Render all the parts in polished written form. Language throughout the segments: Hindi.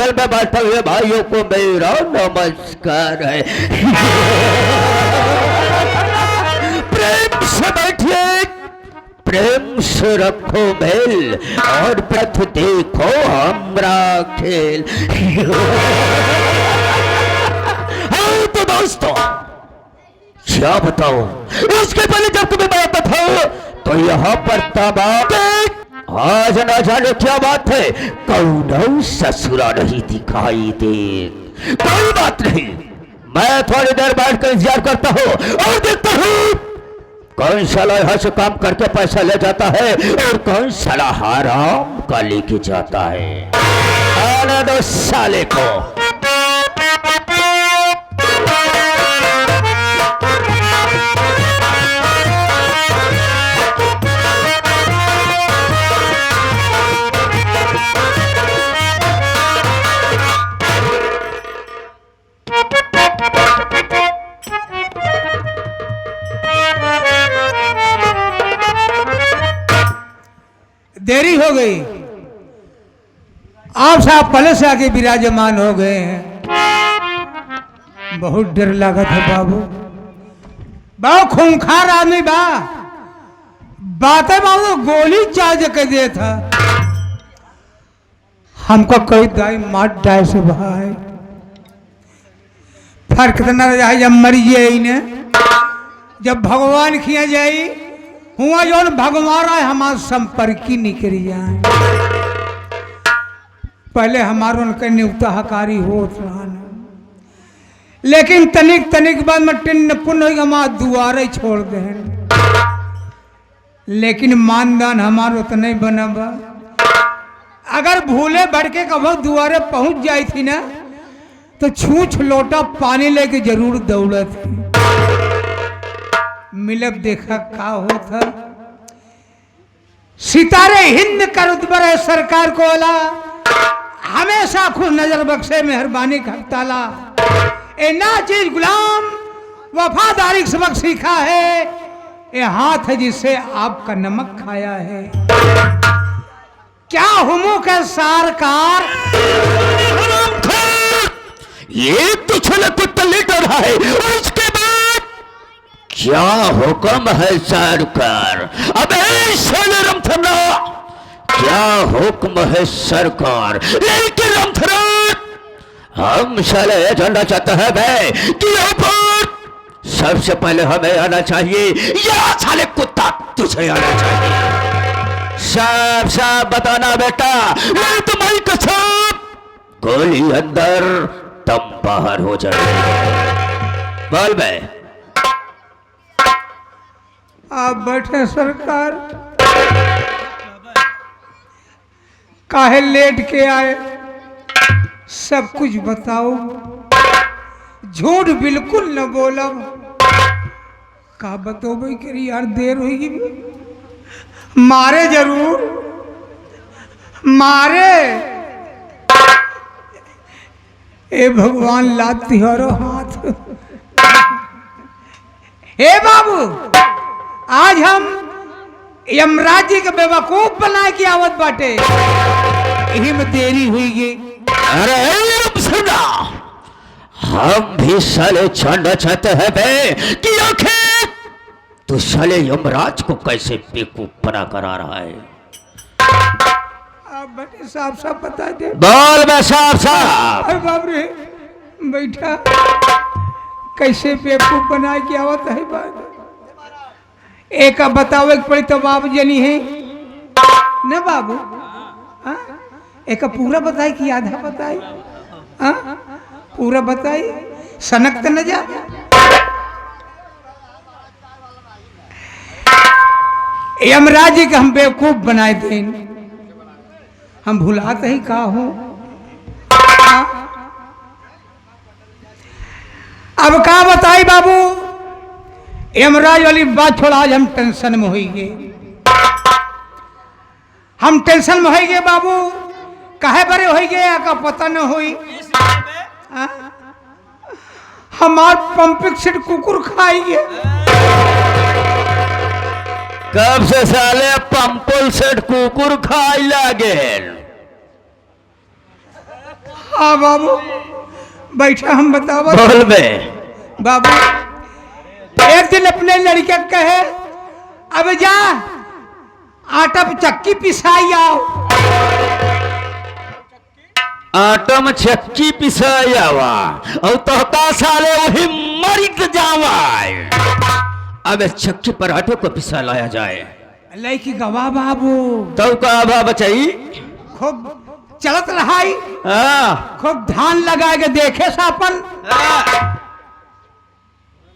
बगल में बैठे हुए भाइयों को मेरा नमस्कार है। प्रेम से बैठिए, प्रेम से रखो मेल और पथ देखो हमरा खेल। हाँ तो दोस्तों क्या बताओ, इसके पहले जब तुम्हें मैं बताऊं तो यहाँ पर तबाह आज न जाने क्या बात है, कौन ससुरा नहीं दिखाई दे। कोई बात नहीं, मैं थोड़ी देर बैठ कर इंतजार करता हूँ और देखता हूँ कौन साला यहाँ से काम करके पैसा ले जाता है और कौन साला हराम का लेके जाता है। आने दो साले को। देरी हो गई, आप साहब पहले से आके विराजमान हो गए हैं। बहुत डर लगा था बाबू, बहुत खूंखार आदमी बा, बातें बाबू गोली चार्ज कर दिया था हमको। कोई दाई मार डाय से भाई फर्क तो न रहा जब मरिए ने, जब भगवान खिया जाई हुआ जो भगवान है हमारे संपर्की निकल जाए। पहले हमारे उनके न्यूता हकारी होत रहा, लेकिन तनिक तनिक बाद में टिन्न पुण्य हमारे दुआरे छोड़ दे। लेकिन मानदान हमारो तो नहीं बना बा। अगर भूले भड़के कब दुआरे पहुंच जाई थी ना तो छूछ लोटा पानी लेके जरूर दौड़त थी। मिलब देखा का होता, सितारे हिंद कर उतबर सरकार को अला, हमेशा खुद नजर बख्शे मेहरबानी खताला। ए ना चीज गुलाम वफादारी सबक सीखा है, ये हाथ है जिससे आपका नमक खाया है। क्या हुमो के सारकार, ये तो छले कुत्ता लेट रहा है, उसके बाद क्या हुक्म है सरकार? अबे साले रमथरा, क्या हुक्म है सरकार? लेकिन रमथरा हम साले एजेंडा चाहते हैं भाई कि यहाँ पर सबसे पहले हमें आना चाहिए या साले कुत्ता तुझे आना चाहिए? साफ साफ बताना बेटा, नहीं तो मैं कसम गोली अंदर दम बाहर हो जाए। बोल बे। आप बैठे सरकार, काहे लेट के आए, सब कुछ बताओ, झूठ बिल्कुल न बोलब। का बतोबे करी यार, देर होगी, मारे जरूर मारे। ए भगवान लाती हरो हाथ। हे बाबू, आज हम यमराज जी के बेवकूफ बना के आवत बाटे, यही में देरी हुई गई। अरे सुना, हम भी साले जानना चाहते हैं बे कि आखिर तू साले यमराज को कैसे बेवकूफ बना कर आ रहा है। आप बड़े साफ साफ बता दे। बोल बे साफ साफ। अरे बाप रे, बैठा कैसे बेवकूफ बना के आवत है बात। एक बताओ एक पड़ी तो बाबू जनी है न बाबू, एक पूरा बताई कि आधा बताई? पूरा बताई, सनक तो न जा। यमराज जी के हम बेवकूफ बनाए थे, हम भुलाते ही का हो। अब का बताई बाबू, यमराज वाली बात छोड़ा, आज हम टेंशन में हो गए। हम टेंशन में हो गए बाबू, काहे बरे हो गए का पता न हुई। हमार पंपिंग सेट कुकुर खाएंगे। कब से साले पंपल सेट कुकुर खाई लागे? हाँ बाबू बैठा, हम बताओ बोल बे। बाबू। एक दिन अपने लड़के कहे अब जा आटा पे चक्की पिसाई आओ। आटा में चक्की पिसायावा और तोहता साले वही मर जावा। अब चक्की पर आटे को पिसा लाया जाए। लड़की गवा बाबू तब का आभा बचाई खूब चलत रहाई, हाँ। खूब धान लगा के देखे सापन।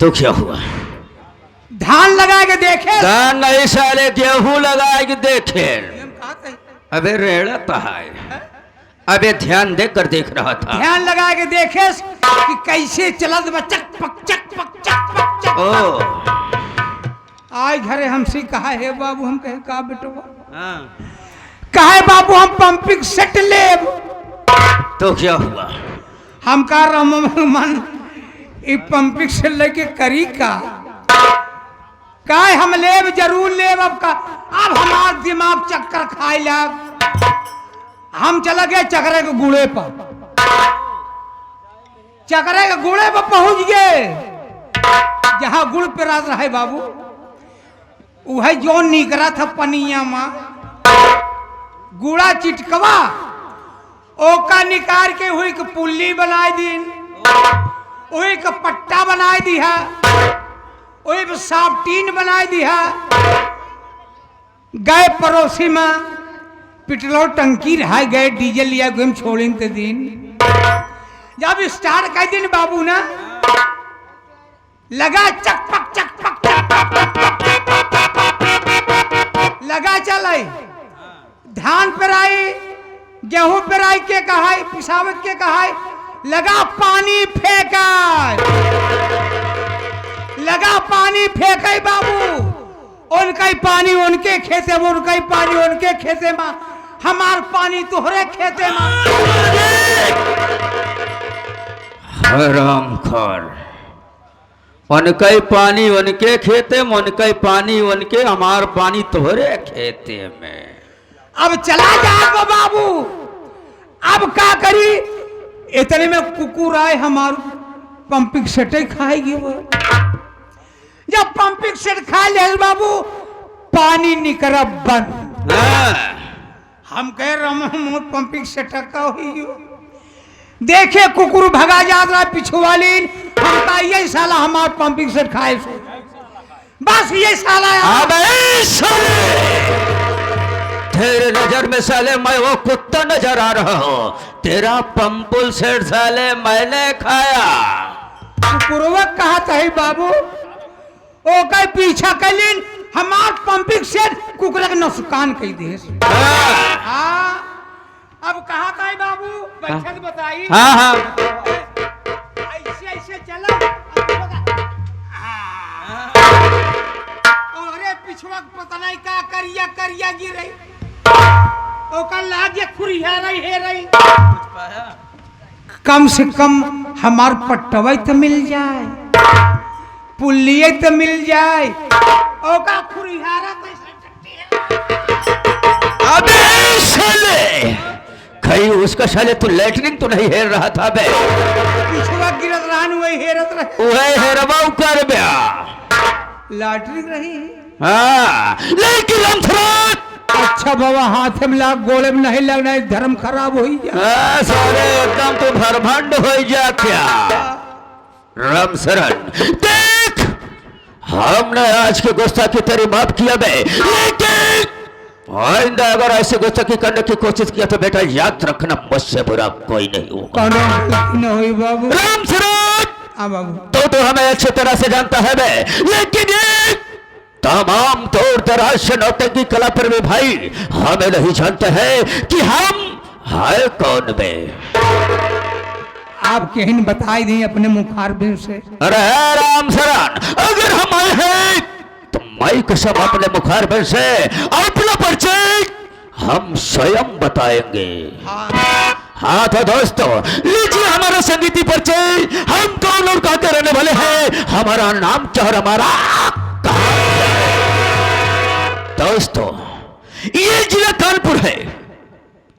तो क्या हुआ? धान लगा के देखे, धान नहीं साले गेहूं लगा के देखे। अबे रेड़ता है, अबे ध्यान देकर देख रहा था। ध्यान लगा के देखे कि कैसे चलत बा, चक पक चक पक चक पक चक। ओ आज घरे हमसे कहा है बाबू, हम कहे का बेटवा, हाँ। कहे बाबू हम पंपिंग सेट लेब। तो क्या हुआ? हम का मन ई पंपिंग सेट लेके करी का हम लेब, जरूर लेब। अब हमार दिमाग चक्कर खाए लग। हम चला गए चकरे के गुड़े पर, चकरे के गुड़े पर पहुंच गए जहां गुड़ पे रात रहे बाबू। वह जो निकरा था पनिया मां गुड़ा चिटकवा ओका निकाल के हुई के पुल्ली बनाई दिन, वही का पट्टा बनाई दिया, वही पे साफ्टीन बनाई दिया। गए पड़ोसी में पेट्रोल टंकी रहा गए, डीजल लिया गए छोड़ें ते दिन। जब स्टार्ट कर दिन बाबू ना लगा चकपक चकपक लगा चले। धान पर आई, गेहूं पर आई के कहा, पिसावत के कहा, लगा पानी फेंका, लगा पानी फेंके बाबू। उनका ही पानी उनके खेते में, उनका ही पानी उनके खेते में, हमार पानी तुहरे खेते में। हराम खोर, उनका ही पानी उनके खेते में, उनका ही पानी उनके, हमार पानी तुहरे खेते में। अब चला जाएगा बाबू, अब क्या करी? इतने में कुकुर आए, हमार पंपिंग सेट खाएगी वो। जब पंपिंग सेट खा ले बाबू, पानी निकला बंद। हम कह रहे पंपिंग सेट का हुई। देखे कुकुर भगा जा रहा पिछुआली, हम कहा ये साला हमार पंपिंग सेट खाए, बस ये साला। तेरे नजर में साले मैं वो कुत्ता नजर आ रहा हूँ, तेरा पंपुल सेट साले मैंने खाया। कुकुरवा कहा था बाबू, ओ कई पीछा कैलिन हमार पंपिंग सेट कुकुर के नुकसान कई दे। हाँ अब कहा था बाबू, बैठे तो बताइए। हाँ हाँ ऐसे ऐसे चला, अरे पिछवा पता नहीं का करिया करिया गिर ओकर लागे खुरिया रही है रही। कम से कम हमार पट्टवा तो मिल जाए, पुल्लिये तो मिल जाए, ओका खुरिहारा अबे साले, कहीं उसका साले तू लेटरिंग तो नहीं हेर रहा था बे? पिछवा गिरत रहन वही हेरत रहे, वही हेरवा कर बया लाटरिंग रही। हाँ लेकिन लंथरात। अच्छा बाबा हाथ में लाग, गोले में नहीं लगना, धर्म खराब हो जा। सारे एकदम तो भरभंड हो जा क्या? राम शरण देख, हमने आज के गुस्ताखी तेरी माफ किया बे, लेकिन आइंदा अगर ऐसे गुस्ताखी करने की कोशिश किया तो बेटा याद रखना मुझसे बुरा कोई नहीं होगा। न हुई बाबू। राम शरण बाबू तो हमें अच्छी तरह से जानता है बे, लेकिन ये तमाम तौर दराज से नौटंकी कला पर भी भाई हमें नहीं जानते हैं कि हम है कौन बे। आप कहीं बताई दें अपने मुखारबिन से। अरे राम शरण, अगर हम आए हैं तो मैं कसम अपने मुखारबिन से अपना परिचय हम स्वयं बताएंगे। हाँ तो दोस्तों लीजिए हमारा संगीती परिचय, हम कौन और कहाँ के रहने वाले हैं, हमारा नाम क्या और हमारा दोस्तों ये जिला कानपुर है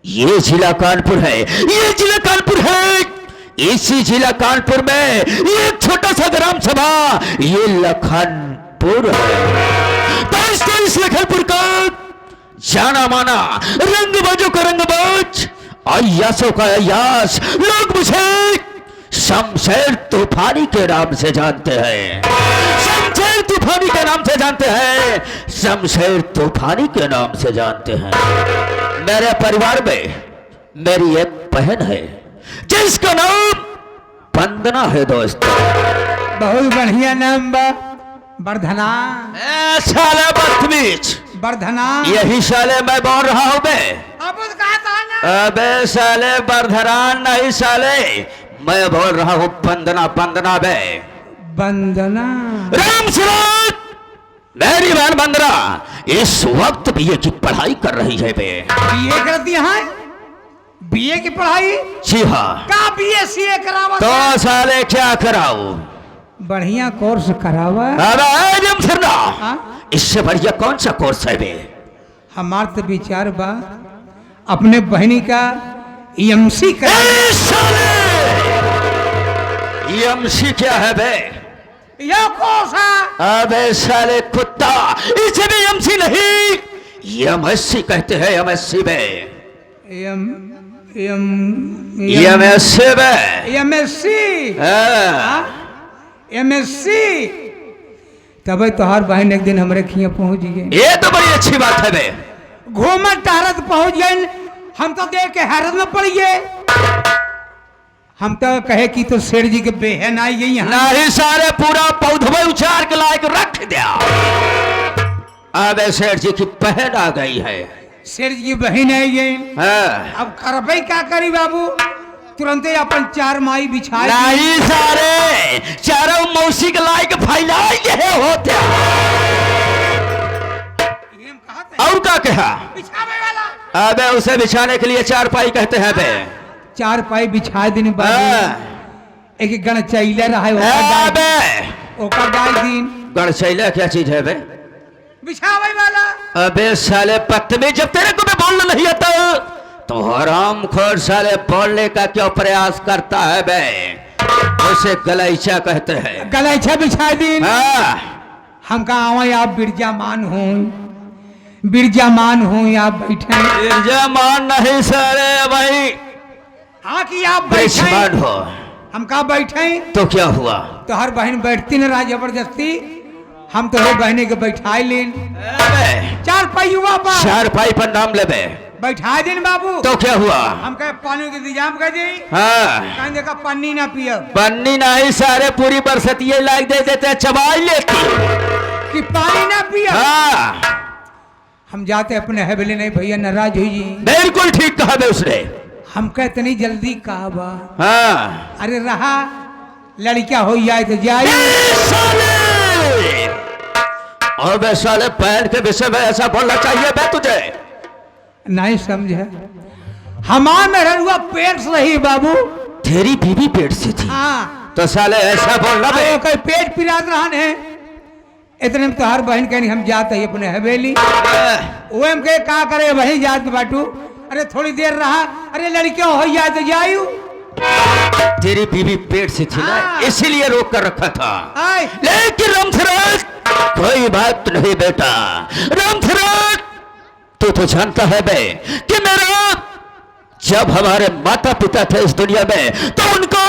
ये जिला कानपुर है, ये जिला कानपुर है। इसी जिला कानपुर में एक छोटा सा ग्राम सभा ये लखनपुर है। तो इस लखनपुर का जाना माना रंगबाजों का रंगबाज, अय्यासों का अय्यास, लोग मुझे शमशेर तूफानी के नाम से जानते हैं। शमशेर तूफानी के नाम से जानते हैं, शमशेर तूफानी के नाम से जानते हैं। मेरे परिवार में मेरी एक बहन है जिसका नाम वंदना है दोस्त। बहुत बढ़िया नाम बा, वर्धना। साले बदतमीज, वर्धना। यही साले मैं बोल रहा हूँ बे। अब कहा था ना? अबे साले वर्धना नहीं साले, मैं बोल रहा हूँ वंदना, वंदना बे। वंदना। राम सूरत, मेरी बहन वंदना इस वक्त बीए की पढ़ाई कर रही है बे। बीए करती है? बीए की पढ़ाई? जी हाँ। का बीए सीए करावा? तो साले क्या कराऊं? बढ़िया कोर्स करावा। अबे राम सरना, हाँ? इससे बढ़िया कौन सा कोर्स है बे? हमार तो विचार बा अपने बहनी का एमसी करा। एमसी क्या है बे? ये कोर्स है। अबे साले कुत्ता, इसे भी एमसी नहीं एमएससी कहते हैं। एमएससी बे, एमएससी बे, एमएससी। हाँ। एमएससी। तब तोहार बहन एक दिन हमारे खिया पहुंच गए। ये तो बड़ी अच्छी बात है बे। घूमत टहरत पहुंच गए, हम तो देख के हैरत में पड़ गए। हम तो कहे कि तो शेर जी के बहन आई गई यहाँ। नहीं सारे पूरा पौधवा उचार के लायक रख दिया। अबे शेर जी की बहन आ गई है। शेर जी की बहन आई गई। हाँ। अब करबे क्या करी बाबू? तुरंत ही अपन चार माई बिछाई। नहीं सारे चारों मौसी के लायक फैलाए है होते। और क्या कहा? बिछावे वाला। अबे उसे बिछाने के लिए चारपाई कहते हैं बे। चार पाई बिछा दिन बाद एक गण चैले रहा अबे ओकर डाल दिन। गणशैला क्या चीज है बे? बिछावे वाला। अबे साले बदतमीज, जब तेरे को मैं बोलना नहीं आता तो हराम खोर साले बोलने का क्यों प्रयास करता है बे? उसे गलैचा कहते हैं। गलैचा बिछा दिन। हाँ। हम कहा आवा आप बिरजामान हो, बिरजामान हो आप बैठे। बिरजामान नहीं साले भाई, हाँ कि आप बैठे हो। हम कहा बैठे तो क्या हुआ? तो हर बहन बैठती न रहा जबरदस्ती, हम तो है बहने के बैठाई लेन। चार पाई हुआ बा। चार पाई पर नाम ले बे। बैठा दिन बाबू। तो क्या हुआ? हम कहे पानी के इंतजाम कर दी। हाँ। कहीं देखा पन्नी ना पियो। पन्नी नहीं सारे पूरी बरसतिये लाग दे देते, चबाई लेती कि पानी ना पियो। हाँ। हम जाते अपने हवेली नहीं भैया नाराज हुई जी। बिल्कुल ठीक कहा बे उसने। हम कहते नहीं जल्दी कहा बा। हाँ। अरे रहा लड़किया हो जाए तो जाए। और बे साले पैर के विषय में ऐसा बोलना चाहिए बे तुझे? नहीं समझे, हमार में रहुआ पेट से रही बाबू। तेरी बीवी पेट से थी? हाँ। तो साले ऐसा बोलना बे। कोई पेट पिरात रहा है इतने में तो हर बहन कहनी हम जाते ही अपने हवेली। वो हम कहे का करे वही जात बाटू। अरे थोड़ी देर रहा, अरे लड़कियों हो जाए तो जायू। तेरी बीवी पेट से थी ना, इसीलिए रोक कर रखा था। आए। लेकिन रामथराज कोई बात नहीं बेटा। रामथराज तू तो जानता है बे कि मेरा जब हमारे माता पिता थे इस दुनिया में तो उनको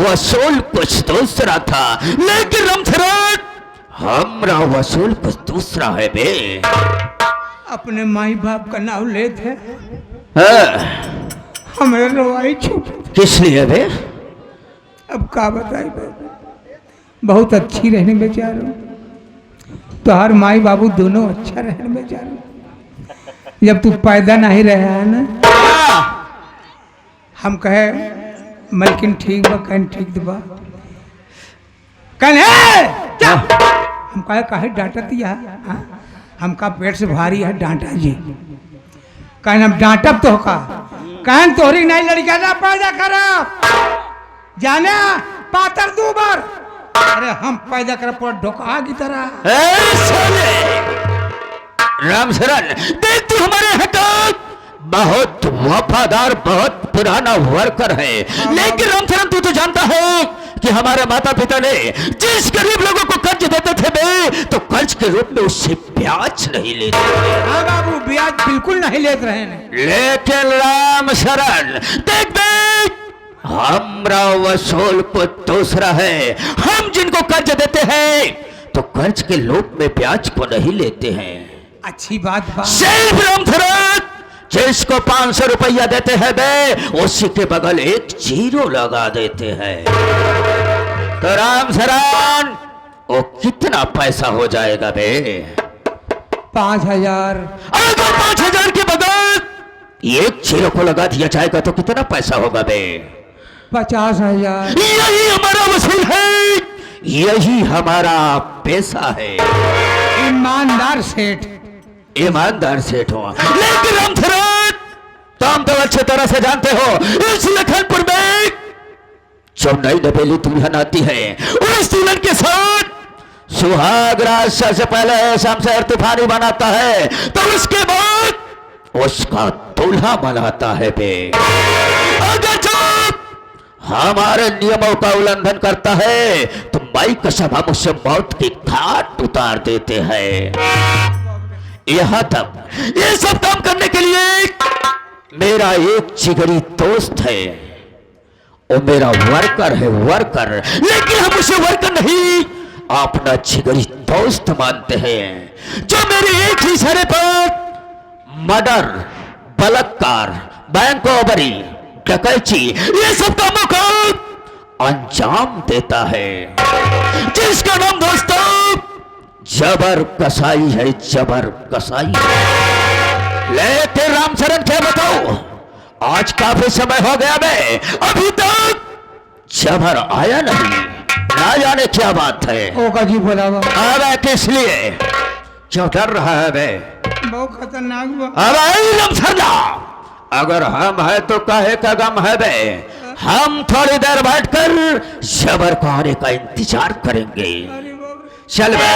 वसूल कुछ दूसरा था, लेकिन रामथराज हमारा वसूल कुछ दूसरा है बे। अपने माई बाप का नाम ले थे। हाँ। हमारे रवाई छूट। किस लिए बे? अब का बताई बे, बहुत अच्छी रहने बेचारो। तो हर माई बाबू दोनों अच्छा रहने बेचारो। जब तू पैदा नहीं रहा है ना, हम कहे मलकिन ठीक बा, कहन ठीक दबा कहने हम कहे डांटा दिया। हम का पेट से भारी है डांटा जी। कहन हम डांटब तो का कहन तोहरी नहीं लड़का ना पैदा करा जाने पातर दू बार। अरे हम पैदा कर पर ढोका की तरह। रामशरण देख तू हमारे हटा बहुत वफादार, बहुत पुराना वर्कर है। लेकिन रामचरण तू तो जानता है कि हमारे माता पिता ने जिस गरीब लोगों को कर्ज देते थे बे, तो कर्ज के रूप में उससे ब्याज नहीं लेते थे। हाँ बाबू, ब्याज बिल्कुल नहीं लेते रहे ने। लेकिन राम शरण देख देख, हमरा वसूल को दूसरा है। हम जिनको कर्ज देते हैं तो कर्ज के लोभ में ब्याज को नहीं लेते हैं। अच्छी बात बा। सिर्फ रामचरण जिसको 500 रुपया देते हैं बे, उसी के बगल एक जीरो लगा देते हैं। तो रामचरण वो कितना पैसा हो जाएगा बे? 5000। अगर 5000 के बगल एक जीरो को लगा दिया जाएगा तो कितना पैसा होगा बे? 50,000। यही हमारा वसूल है, यही हमारा पैसा है। ईमानदार सेठ। ईमानदार सेठ हो। लेकिन रामचरण तुम तो अच्छे तरह से जानते हो, इस लखनपुर में जो नई नवेली दुल्हन आती है, उस दुल्हन के साथ सुहाग रात से पहले शमशेर तूफानी बनाता है, तो उसके बाद उसका दूल्हा बनाता है बे। अगर जो हमारे नियमों का उल्लंघन करता है तो माई कसम हम उससे मौत की घाट उतार देते हैं। यहां तक ये सब काम करने के लिए मेरा एक जिगरी दोस्त है, वो मेरा वर्कर है, वर्कर। लेकिन हम उसे वर्कर नहीं, अपना जिगरी दोस्त मानते हैं, जो मेरे एक ही इशारे पर मर्डर, बलात्कार, बैंक रॉबरी, डकैती, ये सब कामों को अंजाम देता है। जिसका नाम दोस्तों जबर कसाई है, जबर कसाई। लेकिन रामचरण क्या बताओ, आज काफी समय हो गया बे, अभी तक जबर आया नहीं। ना जाने क्या बात है। ओका जी बोला बा। अबे किस लिए, क्यों डर रहा है बे? बहुत खतरनाक बा। अबे रामचरण, अगर हम है तो काहे का गम है बे? हम थोड़ी देर बैठकर जबर को आने का इंतजार करेंगे। अरे बाप रे। चल बे।